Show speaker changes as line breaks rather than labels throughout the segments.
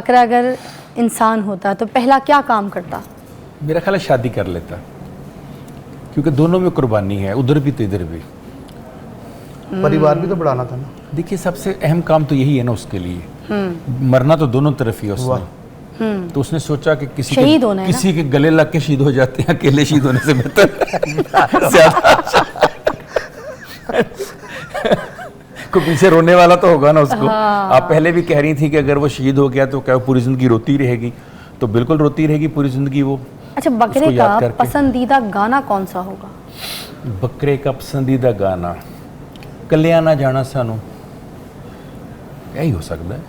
बकरा अगर इंसान होता तो पहला क्या काम करता?
मेरा ख्याल है शादी कर लेता, क्योंकि दोनों में कुर्बानी है, उधर भी तो इधर भी।
परिवार भी तो बढ़ाना था ना।
देखिए सबसे अहम काम तो यही है ना उसके लिए, मरना तो दोनों तरफ ही है उसने। तो उसने सोचा कि किसी के गले लग के शहीद हो जाते हैं, अकेले शहीद होने से बेहतर ज्यादा को पीछे रोने वाला तो होगा ना उसको। आप पहले भी कह रही थी कि अगर वो शहीद हो गया तो क्या पूरी जिंदगी रोती रहेगी? तो बिल्कुल रोती रहेगी पूरी जिंदगी वो।
अच्छा, बकरे का पसंदीदा गाना कौन सा होगा?
बकरे का पसंदीदा गाना कलिया ना जाना सानू, यही हो सकता है।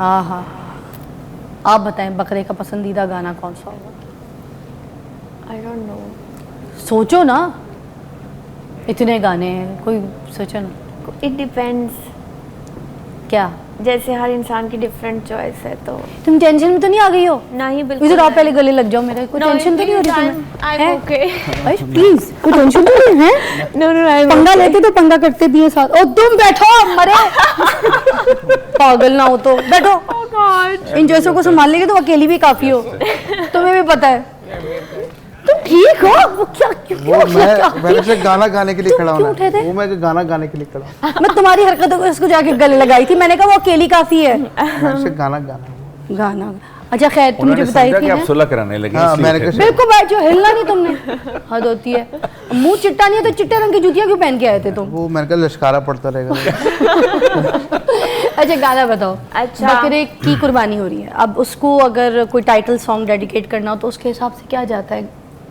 आहा, आप बताएं बकरे का पसंदीदा गाना कौन सा होगा?
आई डोंट नो,
सोचो ना, इतने गाने हैं, कोई सोचो ना।
It depends.
क्या?
जैसे हर इंसान की डिफरेंट चॉइस है, तो
तुम टेंशन में तो नहीं आ गई हो?
नहीं, बिल्कुल
इधर आओ, पहले गले लग जाओ मेरे। कोई टेंशन तो नहीं हो रही तुम्हें?
I am okay.
प्लीज, कोई टेंशन तो नहीं है?
नो नो, आई
पंगा लेते तो पंगा करते भी है साथ। ओ तुम बैठो, मरे पागल ना हो तो बैठो। इन जैसों को संभालने के तो अकेली भी काफी हो, तुम्हें भी पता है। तुम ठीक हो? वो क्या
मैंने से गाना गाने के लिए खड़ा होना। वो मैं गाना गाने के लिए खड़ा।
मैं तुम्हारी हरकतों को इसको जाके गले लगाई थी, मैंने कहा वो अकेली काफी है।
मैंने से गाना।
अच्छा खैर, तुम मुझे बताई थी
आप सुलह कराने लगे।
हाँ, मैंने
बिल्कुल बैठ जाओ, हिलना नहीं तुमने, हद होती है। मुंह चिट्टा नहीं है तो चिट्टे रंग की जूतियां क्यों पहन के आए थे तुम?
वो मैंने कहा लश्कारा पड़ता रहेगा।
अच्छा गाना बताओ।
अच्छा,
बकरे की कुर्बानी हो रही है, अब उसको अगर कोई टाइटल सॉन्ग डेडिकेट करना हो तो उसके हिसाब से क्या जाता है?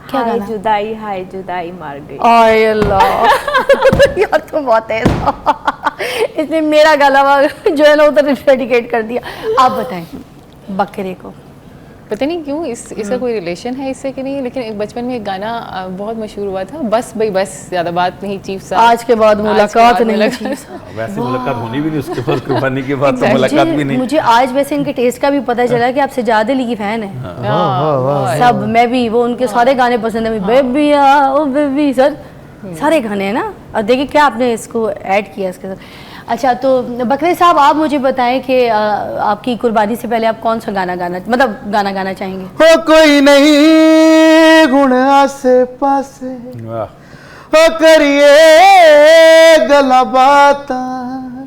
क्या
हाय
गाना?
जुदाई मार गई।
आय अल्लाह यार तुम बहुत तेज हो। इसने मेरा गाना जो है ना उधर डेडिकेट कर दिया। आप बताएं बकरे को।
पता नहीं क्यों इसका कोई रिलेशन है इससे कि नहीं, लेकिन एक बचपन में एक गाना बहुत मशहूर हुआ था, बस भाई बस, ज्यादा बात नहीं चीफ साहब,
आज के बाद मुलाकात नहीं।
वैसे मुलाकात होनी भी नहीं उसके बाद, कुर्बानी के बाद तो मुलाकात भी नहीं।
मुझे आज वैसे इनके टेस्ट का भी पता चला कि आप सजाद अली की फैन है। सब, मैं भी, वो उनके सारे गाने पसंद है। बेबी ओ बेबी, सर सारे गाने हैं ना। और देखिए क्या आपने इसको ऐड किया इसके साथ। अच्छा तो बकरे साहब, आप मुझे बताएं कि आपकी कुर्बानी से पहले आप कौन सा गाना गाना चाहेंगे?
हो कोई नहीं गुण आसे पासे, हो करिए गला बात,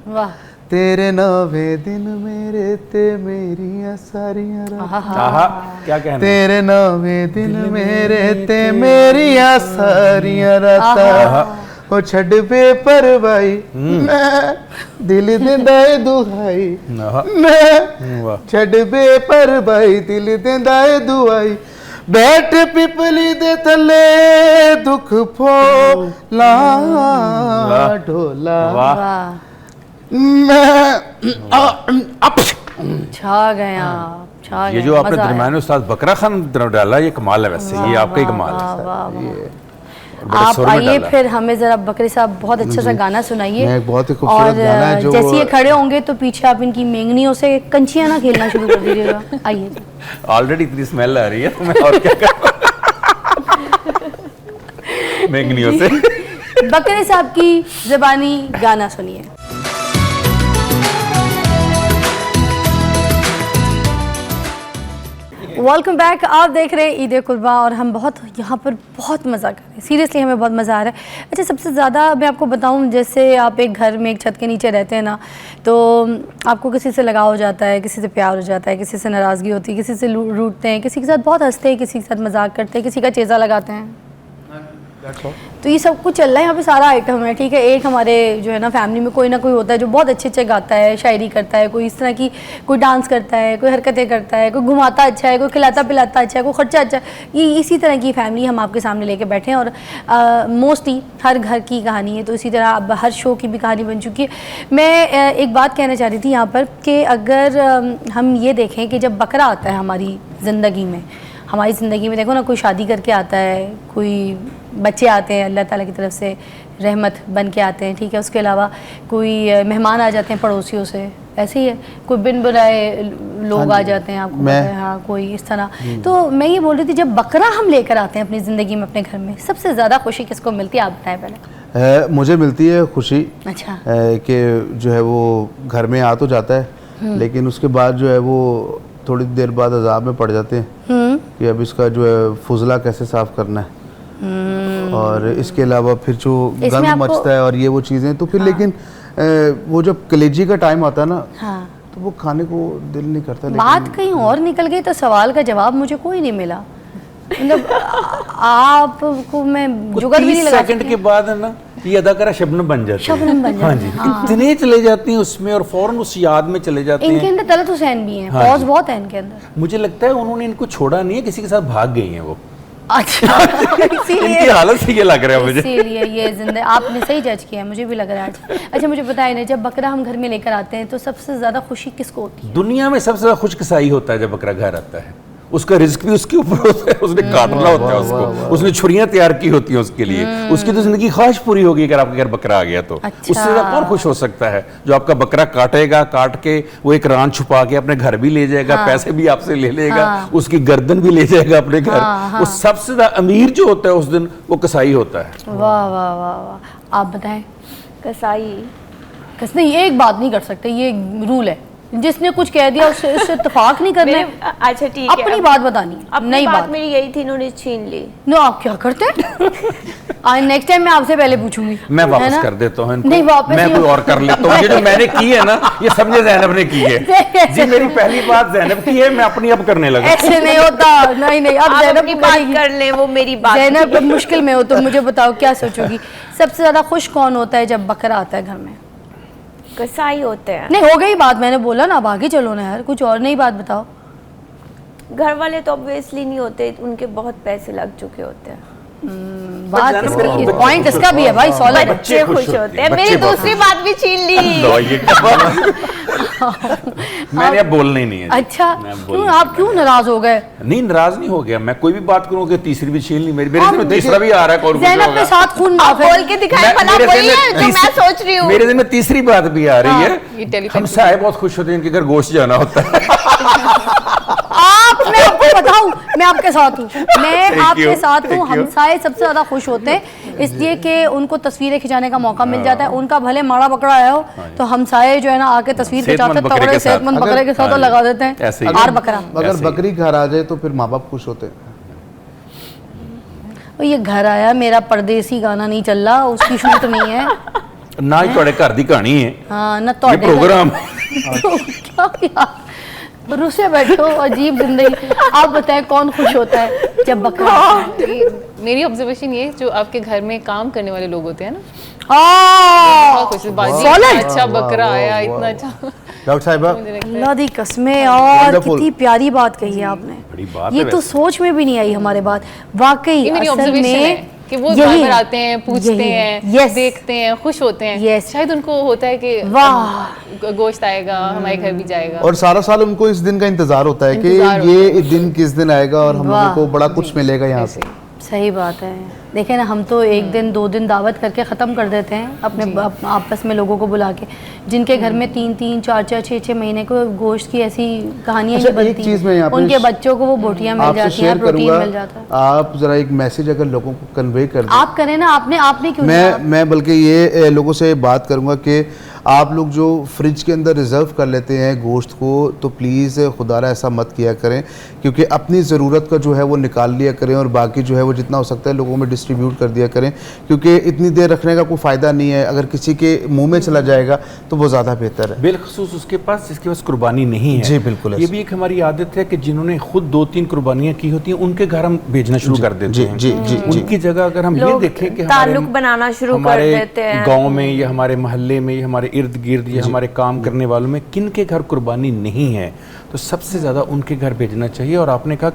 वाह,
तेरे नवे दिन मेरे ते मेरिया सारियां रातां,
क्या कहना?
तेरे नवे दिन मेरे ते मेरिया सारियां रातां, ओ छड़ बे परवाई मैं दिल देंदा ए दुहाई, मैं छड़ बे परवाई दिल देंदा ए दुआई, बैठ पिपली दे थले दुख फोला ढोला,
छा गया।
ये जो आपने दरमियान में उस्ताद बकरा खान डाला, ये कमाल है। वैसे ये आपका ही कमाल है।
आप आइए फिर हमें जरा बकरे साहब बहुत अच्छा सा गाना सुनाइए।
बहुत ही खूबसूरत गाना है। जो
जैसे ये खड़े होंगे तो पीछे आप इनकी मेंगनियों से कंचियां ना खेलना शुरू कर दीजिएगा। आइए।
ऑलरेडी इतनी स्मेल आ रही है तो मैं और क्या करूं? मेंगनियों से।
बकरे साहब की ज़बानी गाना सुनिए। Welcome back. आप देख रहे हैं ईद कुर्बा और हम यहाँ पर बहुत मज़ा कर रहे हैं। सीरियसली हमें बहुत मज़ा आ रहा है। अच्छा, सबसे ज़्यादा मैं आपको बताऊँ, जैसे आप एक घर में एक छत के नीचे रहते हैं ना, तो आपको किसी से लगाव हो जाता है, किसी से प्यार हो जाता है, किसी से नाराज़गी होती है, किसी से रूठते हैं, किसी के साथ बहुत हंसते हैं, किसी के साथ मजाक करते हैं, किसी का चेज़ा लगाते हैं। तो ये सब कुछ चल रहा है यहाँ पे, सारा आइटम है, ठीक है। एक हमारे जो है ना फैमिली में कोई ना कोई होता है जो बहुत अच्छे गाता है, शायरी करता है, कोई इस तरह की, कोई डांस करता है, कोई हरकतें करता है, कोई घुमाता अच्छा है, कोई खिलाता पिलाता अच्छा है, कोई खर्चा अच्छा है। ये इसी तरह की फैमिली हम आपके सामने लेके बैठे हैं और मोस्टली हर घर की कहानी है, तो इसी तरह अब हर शो की भी कहानी बन चुकी है। मैं एक बात कहना चाह रही थी यहाँ पर कि अगर हम ये देखें कि जब बकरा आता है हमारी ज़िंदगी में, देखो ना, कोई शादी करके आता है, कोई बच्चे आते हैं अल्लाह ताला की तरफ से रहमत बन के आते हैं, ठीक है। उसके अलावा कोई मेहमान आ जाते हैं पड़ोसियों से, ऐसे ही है, कोई बिन बुलाए लोग आ जाते हैं, आपको पता है, हाँ, कोई इस तरह। तो मैं ये बोल रही थी, जब बकरा हम लेकर आते हैं अपनी ज़िंदगी में, अपने घर में, सबसे ज़्यादा खुशी किसको मिलती है? आप बताएं पहले।
मुझे मिलती है खुशी।
अच्छा।
कि जो है वो घर में आ तो जाता है, लेकिन उसके बाद जो है वो थोड़ी देर बाद अजाब में पड़ जाते हैं कि अब इसका जो है फुजला कैसे साफ करना है, और इसके अलावा फिर जो गंद मचता है और ये वो चीज़ें, तो फिर लेकिन वो जब कलेजी का टाइम आता है ना, तो वो खाने को दिल नहीं करता।
बात कहीं और निकल गई तो सवाल का जवाब मुझे कोई नहीं मिला। मतलब आपको मैं जुगाड़ भी नहीं लगा
30 सेकंड के बाद है ना ये अदाकारा शबनम बन जाती है।
शबनम बन जाती है।
हाँ जी, इतने चले जाती हैं उसमें और फौरन उस याद में चले जाते
इनके
हैं।
अंदर तलत हुसैन भी हैं,
हाँ
पॉज
जी।
बहुत है इनके अंदर।
मुझे लगता है उन्होंने इनको छोड़ा नहीं है, किसी के साथ भाग गई हैं वो।
अच्छा
इनकी
इसीलिए
हालत से ये लग रहा है मुझे।
इसीलिए ये जिंदगी आपने सही जज किया, मुझे भी लग रहा है आज। अच्छा मुझे बताइए ना, जब बकरा हम घर में लेकर आते हैं तो सबसे ज्यादा खुशी किसको होती है?
दुनिया में सबसे ज्यादा खुशकसाई होता है जब बकरा घर आता है। उसका रिस्क भी उसके ऊपर होता है, उसने काटना होता है उसको, उसने छुरियां तैयार की होती हैं उसके लिए। उसकी तो जिंदगी ख्वाहिश पूरी होगी अगर आपके घर बकरा आ गया तो।
अच्छा।
उससे ज्यादा कौन खुश हो सकता है? जो आपका बकरा काटेगा, काट के वो एक रान छुपा के अपने घर भी ले जाएगा, पैसे भी आपसे ले लेगा, उसकी गर्दन भी ले जाएगा अपने घर। वो सबसे ज्यादा अमीर जो होता है उस दिन वो कसाई होता है।
वाह वाह वाह वाह। आप बताएं।
कसाई
नहीं, ये एक बात नहीं कर सकते, ये रूल है, जिसने कुछ कह दिया उससे इत्तेफाक नहीं करना है।
अच्छा ठीक है,
अपनी बात बतानी है,
अपनी
नई
बात मेरी यही थी, इन्होंने छीन ली।
नो आप क्या करते हैं? नेक्स्ट टाइम मैं आपसे पहले पूछूंगी।
मैं
है
वापस
ना?
कर देता हूँ इनको।
नहीं वापस
मैं
नहीं।
कोई और कर लेता हूँ। ये जो मैंने की है ना, ये समझे ज़ैनब ने की है। जी मेरी पहली बात ज़ैनब की है, मैं अपनी अब करने लगा।
ऐसे नहीं होता। नहीं अब
आप
ज़ैनब
अपनी बात कर लें, वो मेरी बात
ज़ैनब मुश्किल में हो तो मुझे बताओ क्या सोचोगी? सबसे ज्यादा खुश कौन होता है जब बकरा आता है घर में?
कसाई होते हैं।
नहीं हो गई बात, मैंने बोला ना, अब आगे चलो ना यार, कुछ और नई बात बताओ।
घर वाले तो ऑब्वियसली नहीं होते, उनके बहुत पैसे लग चुके होते हैं।
बात
जानवर
इसका
बच्चे
पॉइंट इसका भी है भाई, सॉलिड।
बच्चे खुश होते हैं।
बच्चे
मेरी
बहुत
दूसरी बात भी छीन ली।
लो, ये मैंने अब बोलना ही नहीं है।
अच्छा
मैं बोल
क्यों,
नहीं
आप क्यों नाराज हो गए?
नहीं, नाराज नहीं हो गया मैं। कोई भी बात करूँ कि तीसरी भी छीन ली मेरी, मेरे दिन में तीसरा भी आ रहा है। कौन कुछ
ज़ैनब
होगा?
के साथ खून माफ है।
बोल के दिखाए भला, वही है जो मैं सोच रही हूँ।
मेरे दिन में तीसरी बात भी आ रही
ये
है।
टेलीपैथी।
हम साए बहुत खुश होते हैं, इनके घर गोश्त जाना होता है।
मैं आपको बताऊं, मैं आपके साथ हूँ, मैं
Thank
आपके
you,
साथ हूँ।
thank you.
हमसाए सबसे ज्यादा खुश होते हैं इसलिए कि उनको तस्वीरें खिंचाने का मौका मिल जाता है। उनका भले माड़ा बकरा आया हो तो हमसाए जो है ना आके तस्वीर खिंचाते हैं, तगड़े सेहतमंद बकरे के साथ और लगा देते
ऐसे
हैं
ही।
आर बकरा।
अगर
ऐसे ही।
बकरी घर आ जाए तो फिर माँ बाप खुश होते हैं।
और ये घर आया, मेरा परदेसी गाना नहीं चल रहा, उसकी शूट नहीं है।
ना ही थोड़े घर की कहानी है
हाँ न
ये
तो
प्रोग्राम।
क्या यार, रुसे बैठो, अजीब जिंदगी। आप बताएं कौन खुश होता है जब बकरा आता है?
मेरी ऑब्जर्वेशन ये, जो आपके घर में काम करने वाले लोग होते हैं ना,
हाँ,
बहुत खुश, बाजी
Solid।
इतना अच्छा बकरा आया, इतना अच्छा।
डॉक्टर साहिबा,
मुझे लगता है
अल्लाह दी कसमें, और
Wonderful।
कितनी प्यारी बात कही है आपने।
बड़ी बात
ये
है
तो
वैसे।
सोच में भी नहीं आई हमारे बात, वाकई
ये मेरी
असल
ऑब्जर्वेशन है
में
कि वो
यही
बार
है।
बार आते हैं, पूछते
यही है।
हैं,
Yes।
देखते हैं, खुश होते हैं।
Yes।
शायद उनको होता है कि
वाह।
गोश्त आएगा, हमारे घर भी जाएगा।
और सारा साल उनको इस दिन का इंतजार होता है कि
इंतजार
ये दिन किस दिन आएगा और हम
वाह।
लोगों को बड़ा कुछ मिलेगा यहाँ से।
सही बात है। देखें ना, हम तो एक दिन 2 दिन दावत करके ख़त्म कर देते हैं अपने आपस में लोगों को बुला के, जिनके घर में 3-3, 4-4, 6-6 महीने को गोश्त की ऐसी कहानियाँ
अच्छा,
नहीं
एक
बनती।
चीज़ मैं यहाँ पे
उनके बच्चों को वो बोटियाँ मिल
आपसे
जाती हैं,
शेयर
प्रोटीन
करूंगा।
मिल जाता है।
आप जरा एक मैसेज अगर लोगों को कन्वे कर दें।
आप करें ना, आपने क्यों नहीं कहा?
मैं बल्कि ये लोगों से बात करूंगा कि आप लोग जो फ्रिज के अंदर रिज़र्व कर लेते हैं गोश्त को, तो प्लीज़ खुदारा ऐसा मत किया करें, क्योंकि अपनी ज़रूरत का जो है वो निकाल लिया करें और बाकी जो है वो जितना हो सकता है लोगों में डिस्ट्रीब्यूट कर दिया करें, क्योंकि इतनी देर रखने का कोई फ़ायदा नहीं है। अगर किसी के मुंह में चला जाएगा तो वो ज़्यादा बेहतर है।
बिलखसूस उसके पास जिसके पास कुर्बानी नहीं है।
जी, बिल्कुल
ये
ऐसे।
भी एक हमारी आदत है कि जिन्होंने खुद 2-3 कुर्बानियां की होती हैं उनके घर हम भेजना शुरू कर देते
जी,
हैं।
जी, जी, जी।
उनकी जगह अगर हम ये
लोग
देखें कि
ताल्लुक बनाना शुरू कर देते हैं।
गांव में या हमारे मोहल्ले में या हमारे इर्द गिर्द या हमारे काम करने वालों में किन के घर कुर्बानी नहीं है, तो सबसे ज़्यादा उनके घर भेजना चाहिए। और आपने कहा कि